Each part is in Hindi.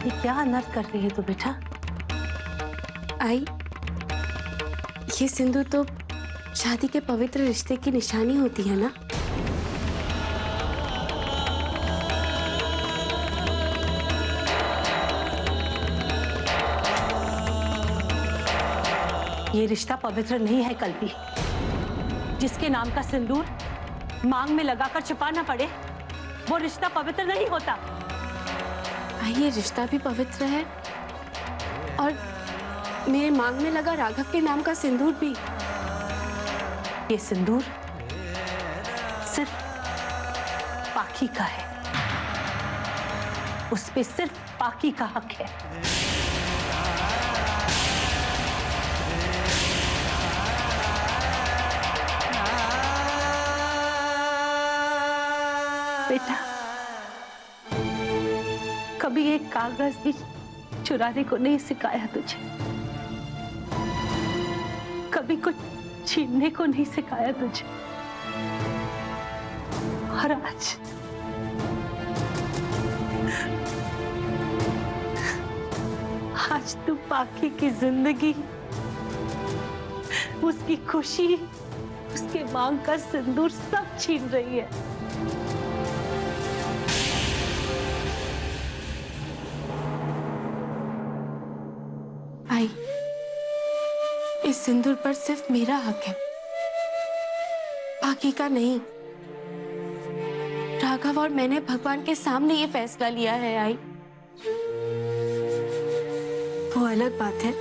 ये क्या अनर्थ कर रही है तू बेटा? आई, ये सिंदूर तो शादी के पवित्र रिश्ते की निशानी होती है ना। ये रिश्ता पवित्र नहीं है कल्पी। जिसके नाम का सिंदूर मांग में लगाकर छिपाना पड़े, वो रिश्ता पवित्र नहीं होता। ये रिश्ता भी पवित्र है और मेरे मांग में लगा राघव के नाम का सिंदूर भी। ये सिंदूर सिर्फ पाकी का है, उस पे सिर्फ पाकी का हक है। बेटा, कभी एक कागज भी चुराने को नहीं सिखाया तुझे, कभी कुछ छीनने को नहीं सिखाया तुझे, और आज तू पाकी की जिंदगी, उसकी खुशी, उसके मांग का सिंदूर सब छीन रही है। आई, इस सिंदूर पर सिर्फ मेरा हक है, बाकी का नहीं। राघव और मैंने भगवान के सामने ये फैसला लिया है। आई, वो अलग बात है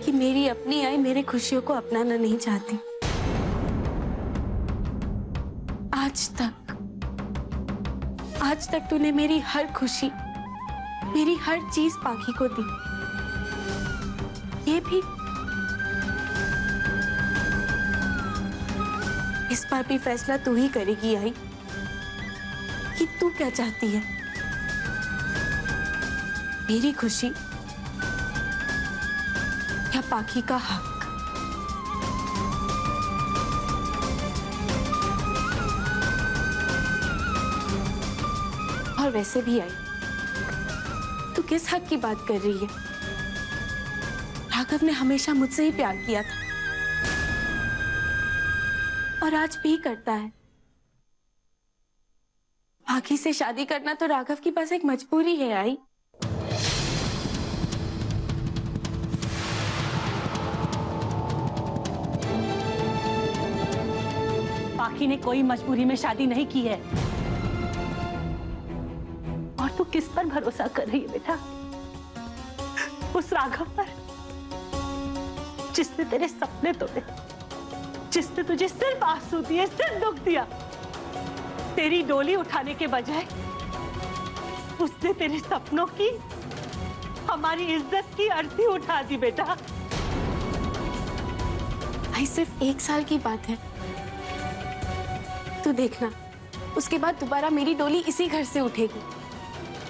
कि मेरी अपनी आई मेरी खुशियों को अपनाना नहीं चाहती। आज तक तूने मेरी हर खुशी, मेरी हर चीज पाखी को दी। ये भी इस बार भी फैसला तू ही करेगी आई कि तू क्या चाहती है, मेरी खुशी या पाखी का हक। और वैसे भी आई, तू किस हक की बात कर रही है? राघव ने हमेशा मुझसे ही प्यार किया था और आज भी करता है। पाखी से शादी करना तो राघव की पास एक मजबूरी है। आई, पाखी ने कोई मजबूरी में शादी नहीं की है। और तू किस पर भरोसा कर रही है बेटा? उस राघव पर जिसने तेरे सपने तोड़े, जिसने तुझे सिर्फ आंसू दिए, सिर्फ दुख दिया। तेरी डोली उठाने के बजाय उसने तेरे सपनों की, हमारी इज्जत की अर्थी उठा दी बेटा। आई, सिर्फ 1 साल की बात है। तू देखना, उसके बाद दोबारा मेरी डोली इसी घर से उठेगी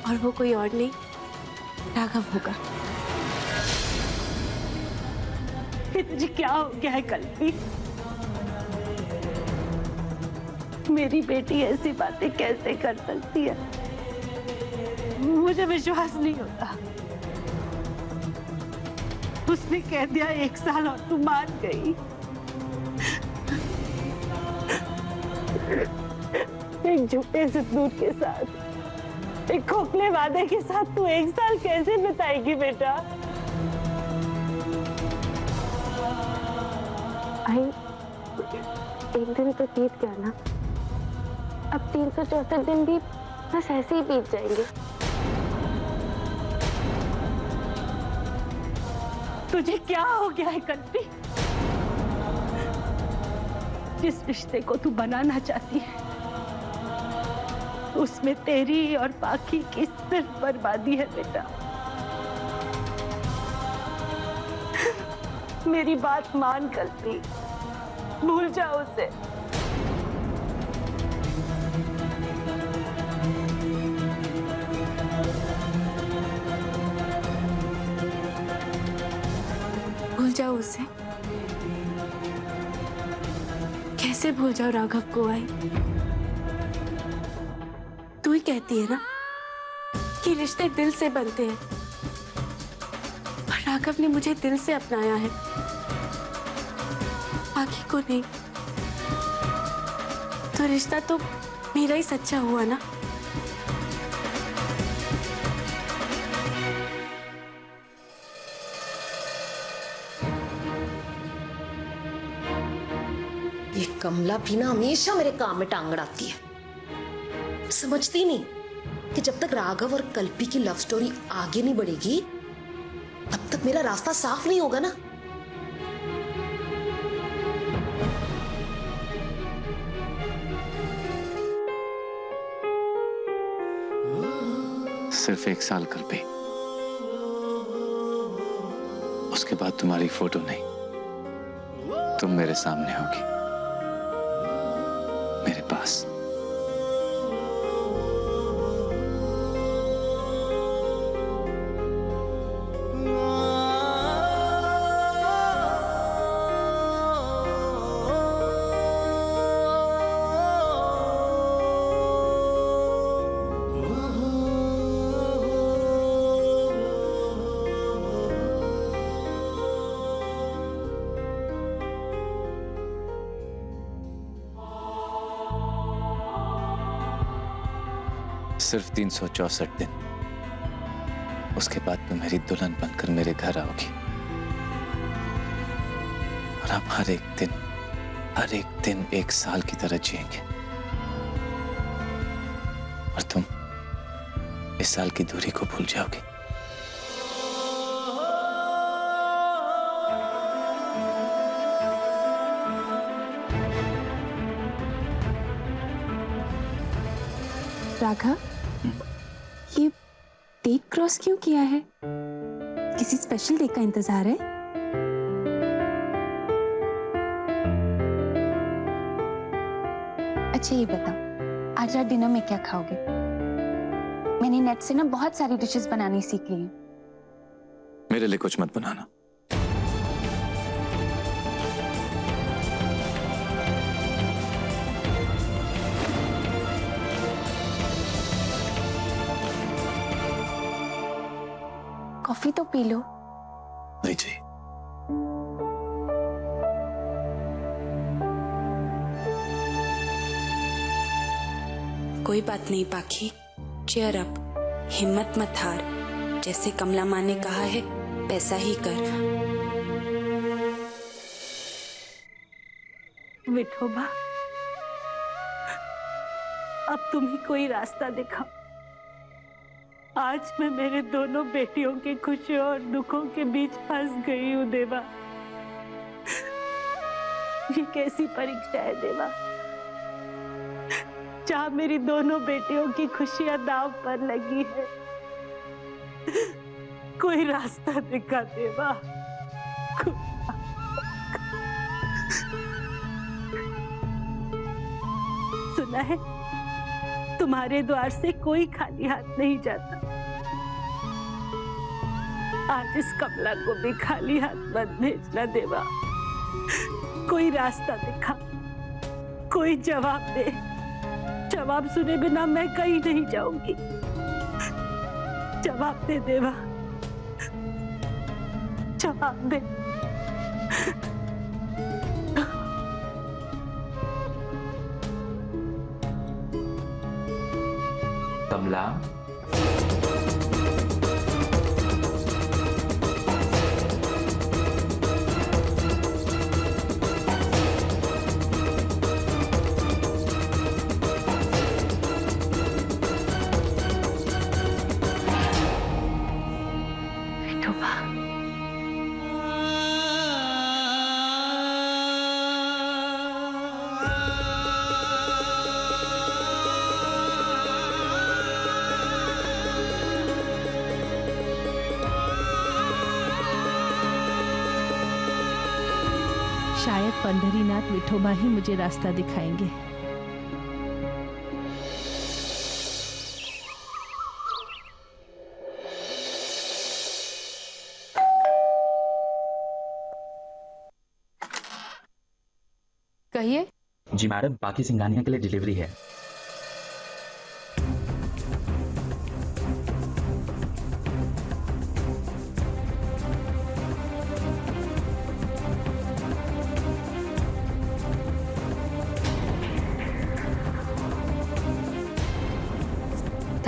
और वो कोई और नहीं, राघव होगा। तुझे क्या हो गया है कल्पी? मेरी बेटी ऐसी बातें कैसे कर सकती है? मुझे विश्वास नहीं होता। उसने कह दिया 1 साल और तू मान गई। एक झूठे सिंदूर के साथ, एक खोखले वादे के साथ तू 1 साल कैसे बिताएगी बेटा? आई, एक दिन तो बीत गया ना, अब 364 दिन भी बस ऐसे ही बीत जाएंगे। तुझे क्या हो गया है कल्पी? जिस रिश्ते को तू बनाना चाहती है, उसमें तेरी और पाखी की सिर्फ बर्बादी है बेटा। मेरी बात मान कल्पी, भूल जाओ उसे। भूल जाओ उसे? कैसे भूल जाओ राघव को? आई, तू ही कहती है ना कि रिश्ते दिल से बनते हैं और राघव ने मुझे दिल से अपनाया है, बाकी को नहीं। तो रिश्ता तो मेरा ही सच्चा हुआ ना। ये कमला भी ना हमेशा मेरे काम में टांग अड़ाती है। समझती नहीं कि जब तक राघव और कल्पी की लव स्टोरी आगे नहीं बढ़ेगी तब तक मेरा रास्ता साफ नहीं होगा ना। सिर्फ 1 साल कल्पी, उसके बाद तुम्हारी फोटो नहीं, तुम मेरे सामने होगी, मेरे पास। सिर्फ 364 दिन, उसके बाद तुम मेरी दुल्हन बनकर मेरे घर आओगी और हम हर एक दिन 1 साल की तरह जिएंगे और तुम इस साल की दूरी को भूल जाओगे। राघव, ये डेट क्रॉस क्यों किया है? किसी स्पेशल डे का इंतजार है? अच्छा ये बताओ, आज रात डिनर में क्या खाओगे? मैंने नेट से ना बहुत सारी डिशेस बनानी सीख ली हैं। मेरे लिए कुछ मत बनाना। कॉफी तो पी लो। नहीं चाहिए। कोई बात नहीं पाखी, चेयर अप, हिम्मत मत हार। जैसे कमला माँ ने कहा है वैसा ही कर। विठोबा, अब तुम ही कोई रास्ता दिखाओ। आज मैं मेरे दोनों बेटियों की खुशियों और दुखों के बीच फंस गई हूँ देवा। ये कैसी परीक्षा है देवा, जहाँ मेरी दोनों बेटियों की खुशियां दांव पर लगी है। कोई रास्ता दिखा देवा। सुना है तुम्हारे द्वार से कोई खाली हाथ नहीं जाता। आज इस कमला को भी खाली हाथ मत भेजना देवा। कोई रास्ता दिखा, कोई जवाब दे। जवाब सुने बिना मैं कहीं नहीं जाऊंगी। जवाब दे देवा, जवाब दे। कमला, विठोबा, शायद पंढरीनाथ विठोबा ही मुझे रास्ता दिखाएंगे। कहिए। जी मैडम, बाकी सिंघानिया के लिए डिलीवरी है।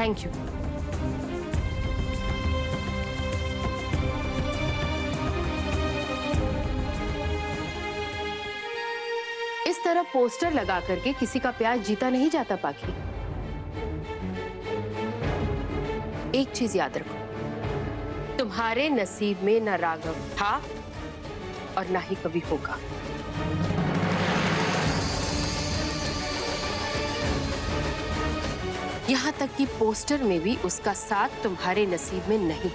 Thank you. इस तरह पोस्टर लगा करके किसी का प्यार जीता नहीं जाता पाखी। एक चीज याद रखो, तुम्हारे नसीब में न राघव था और ना ही कभी होगा। यहां तक कि पोस्टर में भी उसका साथ तुम्हारे नसीब में नहीं।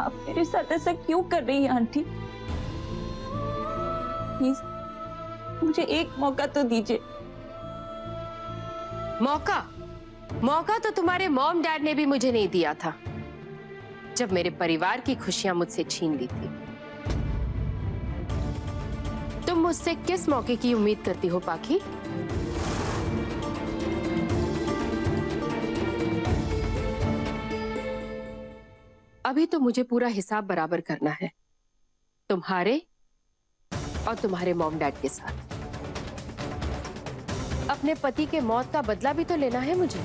आप मेरे साथ ऐसा क्यों कर रही हैं आंटी? प्लीज मुझे एक मौका तो दीजिए। मौका तो तुम्हारे मॉम डैड ने भी मुझे नहीं दिया था, जब मेरे परिवार की खुशियां मुझसे छीन ली थी। तुम मुझसे किस मौके की उम्मीद करती हो पाखी? अभी तो मुझे पूरा हिसाब बराबर करना है, तुम्हारे और तुम्हारे मॉम डैड के साथ। अपने पति के मौत का बदला भी तो लेना है मुझे।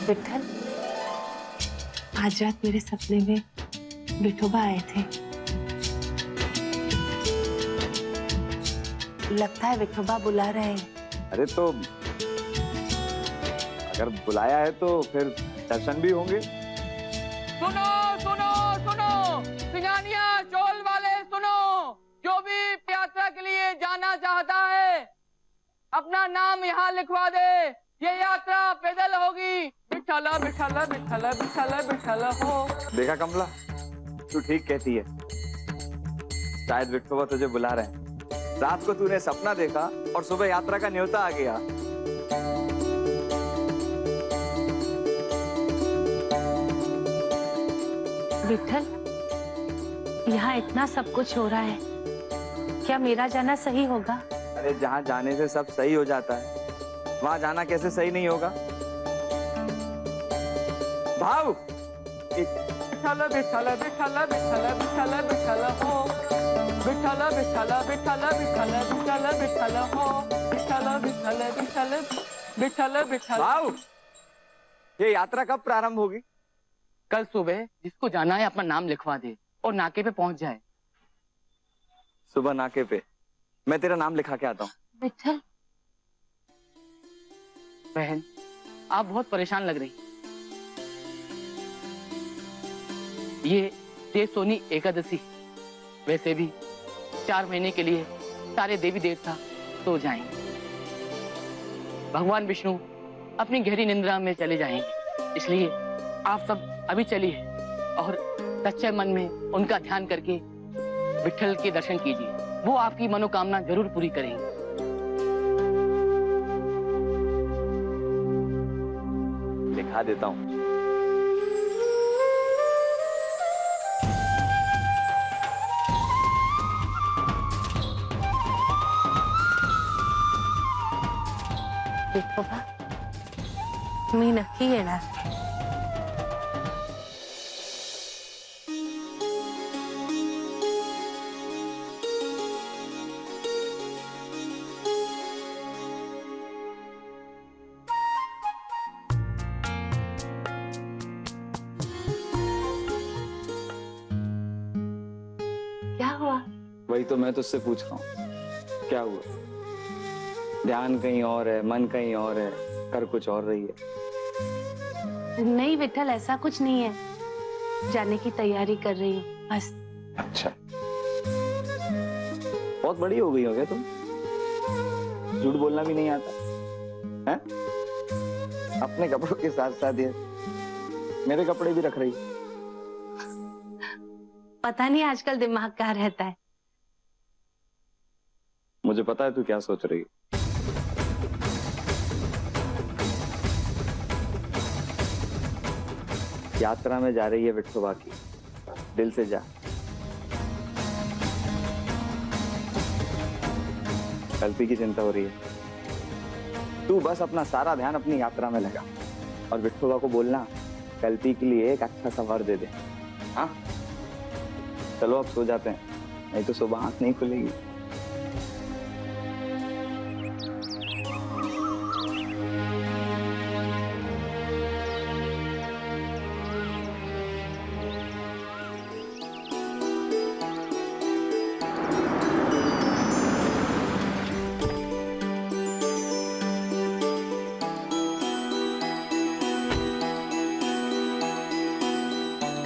विठल, आज रात मेरे सपने में विठोबा आए थे। लगता है विठोबा बुला रहे हैं। अरे तो अगर बुलाया है तो फिर दर्शन भी होंगे। सुनो सुनो सुनो सिंघानिया चोल वाले सुनो, जो भी यात्रा के लिए जाना चाहता है अपना नाम यहाँ लिखवा दे। ये यात्रा पैदल होगी। बिठला बिठला बिठला बिठला बिठला हो। देखा कमला, तू ठीक कहती है। शायद विठोबा तुझे बुला रहे हैं। रात को तूने सपना देखा और सुबह यात्रा का न्योता आ गया। विठल, यहाँ इतना सब कुछ हो रहा है, क्या मेरा जाना सही होगा? अरे जहाँ जाने से सब सही हो जाता है, वहां जाना कैसे सही नहीं होगा? भाव बिठला बिठला बिठला बिठला बिठला बिठला हो। बिठला बिठला बिठला बिठला बिठला बिठला हो। बिठला बिठला बिठला बिठला बिठला। भाव, ये यात्रा कब प्रारंभ होगी? कल सुबह जिसको जाना है अपना नाम लिखवा दे और नाके पे पहुंच जाए। सुबह नाके पे मैं तेरा नाम लिखा के आता हूँ। विठल, बहन आप बहुत परेशान लग रही। ये देव सोनी एकादशी, वैसे भी 4 महीने के लिए सारे देवी देवता सो जाएंगे। भगवान विष्णु अपनी गहरी निंद्रा में चले जाएंगे, इसलिए आप सब अभी चलिए और सच्चे मन में उनका ध्यान करके विठल के दर्शन कीजिए। वो आपकी मनोकामना जरूर पूरी करेंगे। लिखा देता हूँ। विठोबा, मी नक्की येणार। क्या हुआ? वही तो मैं तुझसे पूछ रहा हूँ, क्या हुआ? ध्यान कहीं और है, मन कहीं और है, कर कुछ और रही है। नहीं विठल, ऐसा कुछ नहीं है। जाने की तैयारी कर रही हूँ बस। अच्छा, बहुत बड़ी हो गई हो गया तुम। झूठ बोलना भी नहीं आता है? अपने कपड़ों के साथ साथ ये मेरे कपड़े भी रख रही। पता नहीं आजकल दिमाग कहाँ रहता है। मुझे पता है तू क्या सोच रही है। यात्रा में जा रही है विठोबा की, दिल से जा। कल्पी की चिंता हो रही है, तू बस अपना सारा ध्यान अपनी यात्रा में लगा और विठोबा को बोलना कल्पी के लिए एक अच्छा सा वर दे दे। हाँ चलो अब सो जाते हैं, नहीं तो सुबह आंख नहीं खुलेगी।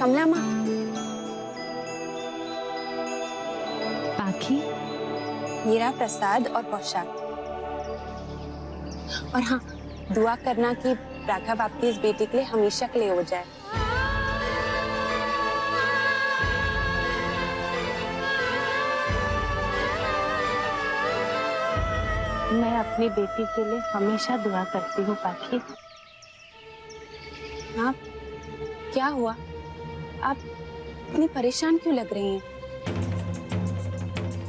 कमला माँ, पाखी, मेरा प्रसाद और पोशाक। और हाँ, दुआ करना कि राघव आपकी इस बेटी के लिए हमेशा के लिए हो जाए। मैं अपनी बेटी के लिए हमेशा दुआ करती हूँ पाखी। हाँ, क्या हुआ? आप इतनी परेशान क्यों लग रही हैं?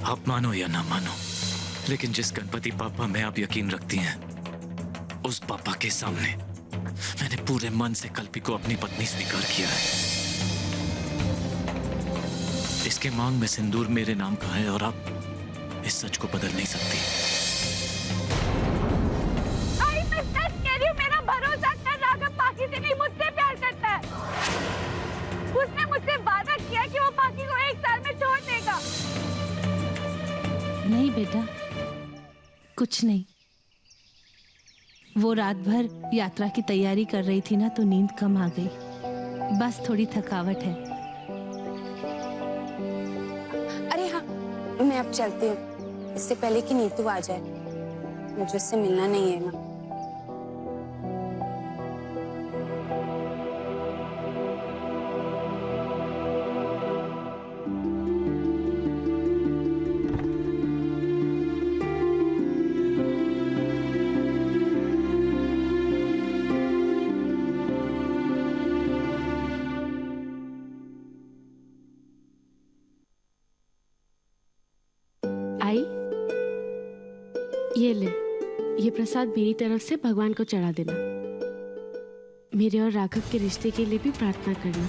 आप मानो या ना मानो, लेकिन जिस गणपति पापा में आप यकीन रखती हैं, उस पापा के सामने मैंने पूरे मन से कल्पी को अपनी पत्नी स्वीकार किया है। इसके मांग में सिंदूर मेरे नाम का है और आप इस सच को बदल नहीं सकती। मैं सच कह रही हूँ, मेरा भरोसा कर, राघव पाखी से नहीं मुझसे प्यार करता है। उसने मुझसे वादा किया कि वो पाखी को 1 साल में छोड़ देगा। नहीं बेटा, कुछ नहीं। वो रात भर यात्रा की तैयारी कर रही थी ना, तो नींद कम आ गई, बस थोड़ी थकावट है। अरे हाँ, मैं अब चलती हूँ, इससे पहले कि नीतू आ जाए। मुझे उससे मिलना नहीं है ना। आई, ये ले, ये प्रसाद मेरी तरफ से भगवान को चढ़ा देना। मेरे और राघव के रिश्ते के लिए भी प्रार्थना करना।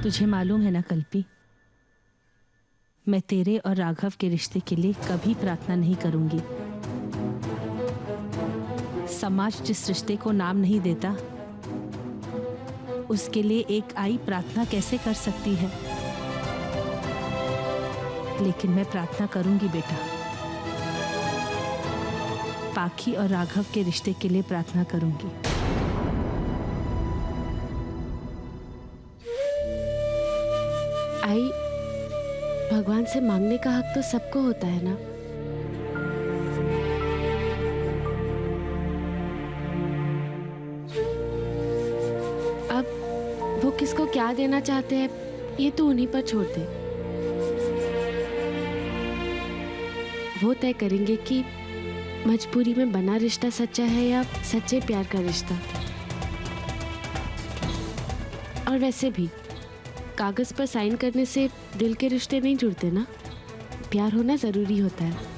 तुझे मालूम है ना कल्पी, मैं तेरे और राघव के रिश्ते के लिए कभी प्रार्थना नहीं करूंगी। समाज जिस रिश्ते को नाम नहीं देता, उसके लिए एक आई प्रार्थना कैसे कर सकती है? लेकिन मैं प्रार्थना करूंगी बेटा, पाखी और राघव के रिश्ते के लिए प्रार्थना करूंगी। आई, भगवान से मांगने का हक तो सबको होता है ना। अब वो किसको क्या देना चाहते हैं, ये तो उन्हीं पर छोड़ दे। वो तय करेंगे कि मजबूरी में बना रिश्ता सच्चा है या सच्चे प्यार का रिश्ता। और वैसे भी कागज पर साइन करने से दिल के रिश्ते नहीं जुड़ते ना, प्यार होना जरूरी होता है।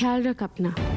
ख्याल रख अपना।